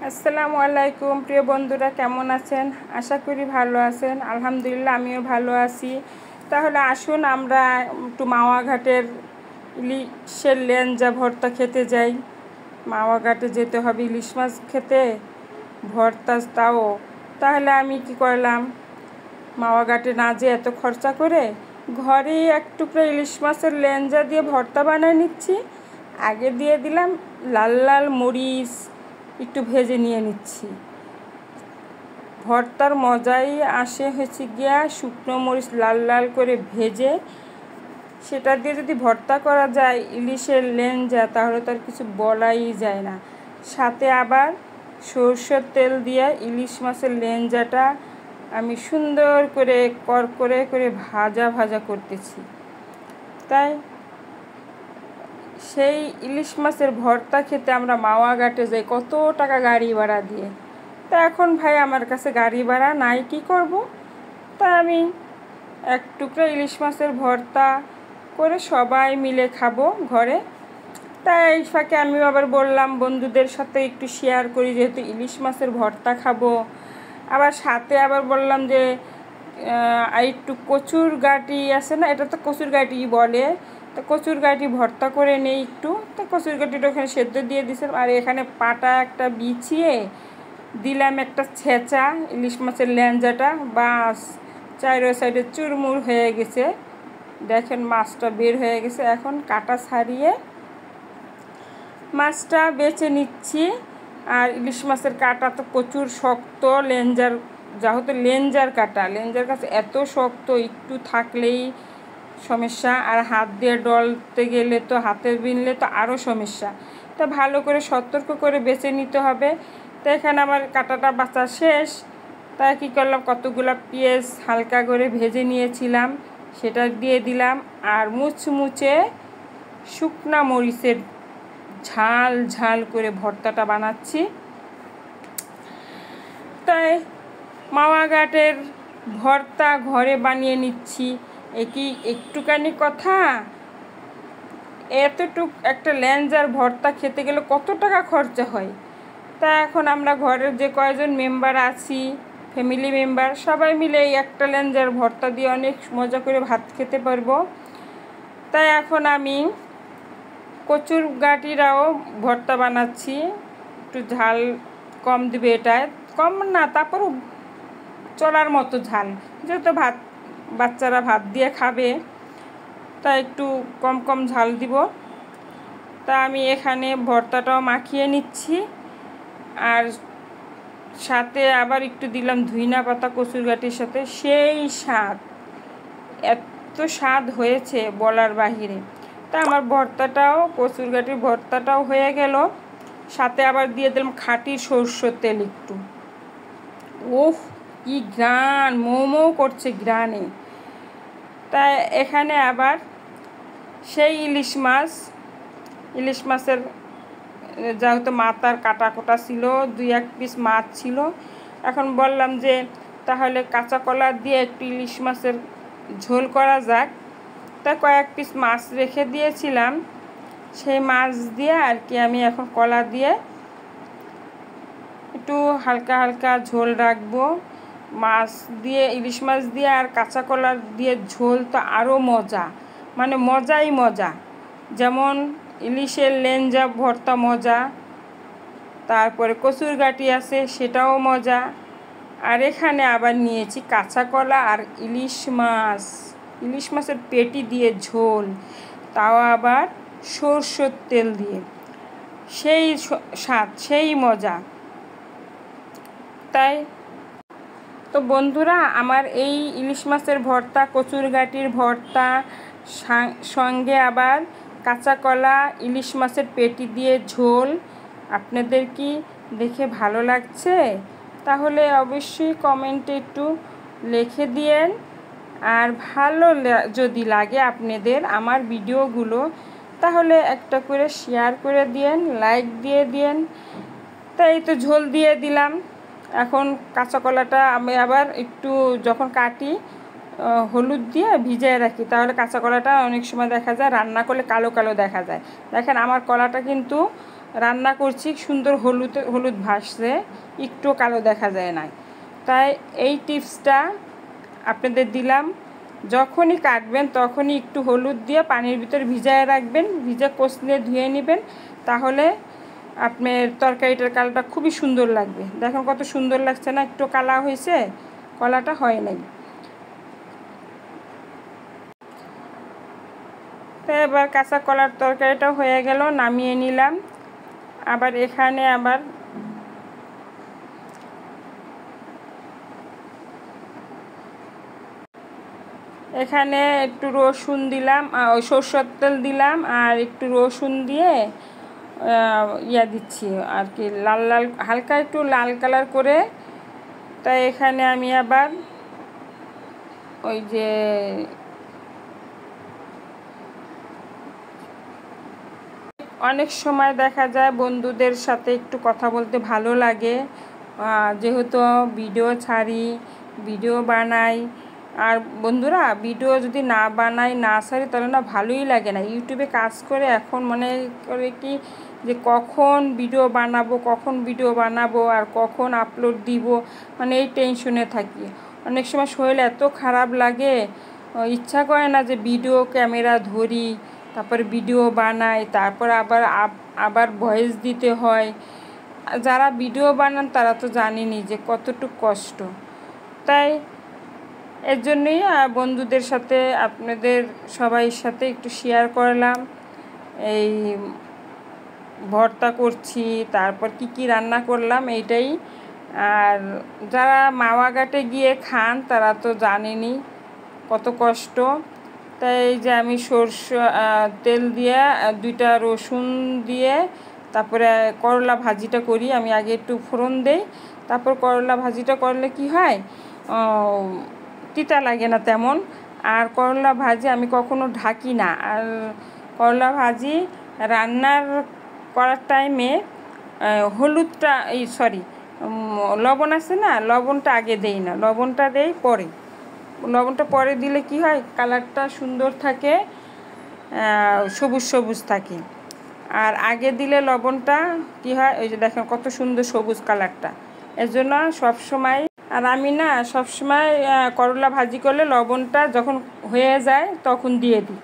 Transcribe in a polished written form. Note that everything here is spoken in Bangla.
আসসালামু আলাইকুম প্রিয় বন্ধুরা, কেমন আছেন? আশা করি ভালো আছেন। আলহামদুলিল্লাহ আমিও ভালো আছি। তাহলে আসুন আমরা একটু মাওয়া ঘাটের ইলিশের লেঞ্জা ভর্তা খেতে যাই। মাওয়া ঘাটে যেতে হবে ইলিশ মাছ খেতে, ভর্তা তাও। তাহলে আমি কি করলাম, মাওয়া ঘাটে না যেয়ে এত খরচা করে ঘরেই এক টুকরো ইলিশ মাছের লেঞ্জা দিয়ে ভর্তা বানিয়ে নিচ্ছি। আগে দিয়ে দিলাম লাল লাল মরিচ, একটু ভেজে নিয়ে নিচ্ছি। ভর্তার মজাই আসে হচ্ছে গিয়া শুকনো মরিচ লাল লাল করে ভেজে সেটা দিয়ে যদি ভর্তা করা যায় ইলিশের লেঞ্জা, তাহলে তার কিছু বলাই যায় না। সাথে আবার সরষের তেল দিয়ে ইলিশ মাছের লেঞ্জাটা আমি সুন্দর করে করকরে করে ভাজা ভাজা করতেছি। তাই সেই ইলিশ মাছের ভর্তা খেতে আমরা মাওয়া ঘাটে যাই কত টাকা গাড়ি ভাড়া দিয়ে। তা এখন ভাই আমার কাছে গাড়ি ভাড়া নাই, কি করব? তা আমি এক টুকরো ইলিশ মাছের ভর্তা করে সবাই মিলে খাবো ঘরে। তাই এই ফাঁকে আমি আবার বললাম বন্ধুদের সাথে একটু শেয়ার করি, যেহেতু ইলিশ মাছের ভর্তা খাবো। আবার সাথে আবার বললাম যে একটু কচুর গাঁটি আছে না, এটা তো কচুর গাঁটি বলে, তো কচুর গাঁটি ভর্তা করে নেই একটু। তো কচুর গাঁটিটা ওখানে সেদ্ধ দিয়ে দিয়েছিলাম, আর এখানে পাটা একটা বিছিয়ে দিলাম একটা ছেঁচা ইলিশ মাছের লেঞ্জাটা। বাস, চারো সাইডে চুরমুর হয়ে গেছে। দেখেন মাছটা বের হয়ে গেছে। এখন কাটা ছাড়িয়ে মাছটা বেছে নিচ্ছি। আর ইলিশ মাছের কাটা তো প্রচুর শক্ত, লেঞ্জার যেহেতু লেঞ্জার কাটা এত শক্ত, একটু থাকলেই সমস্যা। আর হাত দিয়ে ডলতে গেলে তো, হাতে বিনলে তো আরও সমস্যা। তো ভালো করে সতর্ক করে বেছে নিতে হবে। তো এখানে আমার কাটাটা বাছা শেষ। তাই কী করলাম, কতগুলো পেঁয়াজ হালকা করে ভেজে নিয়েছিলাম সেটা দিয়ে দিলাম। আর মুচমুচে শুকনা মরিচের ঝাল ঝাল করে ভর্তাটা বানাচ্ছি। তাই মাওয়া ঘাটের ভর্তা ঘরে বানিয়ে নিচ্ছি। কি একটুখানি কথা, এতটুক একটা লেঞ্জার ভর্তা খেতে গেলে কত টাকা খরচা হয়। তা এখন আমরা ঘরের যে কয়জন মেম্বার আছি, ফ্যামিলি মেম্বার, সবাই মিলে এই একটা লেঞ্জার ভর্তা দিয়ে অনেক মজা করে ভাত খেতে পারবো। তাই এখন আমি কচুর গাঁটিরাও ভর্তা বানাচ্ছি। একটু ঝাল কম দিবে, এটায় কম না, তারপরও চলার মতো ঝাল, যেহেতু বাচ্চারা ভাত দিয়ে খাবে, তা একটু কম কম ঝাল দিব। তা আমি এখানে ভর্তাটাও মাখিয়ে নিচ্ছি। আর সাথে আবার একটু দিলাম ধুইনা পাতা কচুর গাঁটির সাথে, সেই স্বাদ, এত স্বাদ হয়েছে বলার বাহিরে। তা আমার ভর্তাটাও, কচুর গাঁটির ভর্তাটাও হয়ে গেল। সাথে আবার দিয়ে দিলাম খাঁটি সরষের তেল একটু। ওহ, কি ঘ্রাণ, মোমো করছে ঘ্রাণে। তাই এখানে আবার সেই ইলিশ মাছের যেহেতু মাথার কাটা কোটা ছিল, 2-1 পিস মাছ ছিল। এখন বললাম যে তাহলে কাঁচা কলা দিয়ে একটু ইলিশ মাছের ঝোল করা যাক। তা কয়েক পিস মাছ রেখে দিয়েছিলাম, সেই মাছ দিয়ে আর কি আমি এখন কলা দিয়ে একটু হালকা হালকা ঝোল রাখবো। মাছ দিয়ে, ইলিশ মাছ দিয়ে আর কাঁচা কলা দিয়ে ঝোল তো আরও মজা, মানে মজাই মজা। যেমন ইলিশের লেঞ্জা ভর্তা মজা, তারপরে কচুর গাঁটি আছে সেটাও মজা। আর এখানে আবার নিয়েছি কাঁচা কলা আর ইলিশ মাছের পেটি দিয়ে ঝোল, তাও আবার সরষের তেল দিয়ে, সেই স্বাদ, সেই মজা। তাই তো বন্ধুরা, আমার এই ইলিশ মাছের ভর্তা, কচুর গাঁটির ভর্তা, সঙ্গে আবার কাঁচা কলা, ইলিশ মাছের পেটি দিয়ে ঝোল আপনাদের কি দেখে ভালো লাগছে? তাহলে অবশ্যই কমেন্টে একটু লিখে দিয়েন। আর ভালো যদি লাগে আপনাদের আমার ভিডিওগুলো, তাহলে একটা করে শেয়ার করে দিয়েন, লাইক দিয়ে দিয়েন। তাই তো ঝোল দিয়ে দিলাম। এখন কাঁচা কলাটা আমি আবার একটু যখন কাটি হলুদ দিয়ে ভিজিয়ে রাখি, তাহলে কাঁচা কলাটা অনেক সময় দেখা যায় রান্না করলে কালো কালো দেখা যায়। দেখেন আমার কলাটা কিন্তু রান্না করছি সুন্দর হলুদ ভাসছে, একটু কালো দেখা যায় না। তাই এই টিপসটা আপনাদের দিলাম, যখনই কাটবেন তখনই একটু হলুদ দিয়ে পানির ভিতরে ভিজায় রাখবেন, ভিজে কষলে ধুয়ে নেবেন, তাহলে আপনার তরকারিটার কালারটা খুবই সুন্দর লাগবে। দেখুন কত সুন্দর লাগছে না, একটু কালা হয়েছে, কলাটা হয় নাই। তো এবার কাঁচা কলার তরকারিটা হয়ে গেল, নামিয়ে নিলাম। আবার এখানে একটু রসুন দিলাম, সরষের তেল দিলাম, আর একটু রসুন দিয়ে দিচ্ছি আর কি, লাল লাল হালকা একটু লাল কালার করে। তাই এখানে আমি আবার ওই যে অনেক সময় দেখা যায় বন্ধুদের সাথে একটু কথা বলতে ভালো লাগে, যেহেতু ভিডিও ছাড়ি, ভিডিও বানাই। আর বন্ধুরা, ভিডিও যদি না বানাই না ছাড়ি তাহলে না ভালোই লাগে না। ইউটিউবে কাজ করে এখন মনে করে কি যে কখন ভিডিও বানাবো আর কখন আপলোড দিব, মানে এই টেনশনে থাকি। অনেক সময় শরীর এত খারাপ লাগে, ইচ্ছা করে না যে ভিডিও ক্যামেরা ধরি, তারপরে ভিডিও বানাই, তারপর আবার ভয়েস দিতে হয়। যারা ভিডিও বানান তারা তো জানেনি যে কতটুকু কষ্ট। তাই এর জন্যই বন্ধুদের সাথে আপনাদের সবাইয়ের সাথে একটু শেয়ার করলাম, এই ভর্তা করছি, তারপর কি রান্না করলাম এইটাই। আর যারা মাওয়াঘাটে গিয়ে খান তারা তো জানেনি কত কষ্ট। তাই এই যে আমি সরষে তেল দিয়ে 2টা রসুন দিয়ে তারপরে করলা ভাজিটা করি। আমি আগে একটু ফোড়ন দেই, তারপর করলা ভাজিটা করলে কি হয়, তিতা লাগে না তেমন। আর করলা ভাজি আমি কখনো ঢাকি না। আর করলা ভাজি রান্নার করার টাইমে হলুদটা লবণ আছে না, লবণটা আগে দেই না, লবণটা দেই পরে। লবণটা পরে দিলে কি হয়, কালারটা সুন্দর থাকে, সবুজ থাকে। আর আগে দিলে লবণটা কি হয়, ওই যে দেখেন কত সুন্দর সবুজ কালারটা। এর জন্য সবসময়, আর আমি না সবসময় করলা ভাজি করলে লবণটা যখন হয়ে যায় তখন দিয়ে দিই।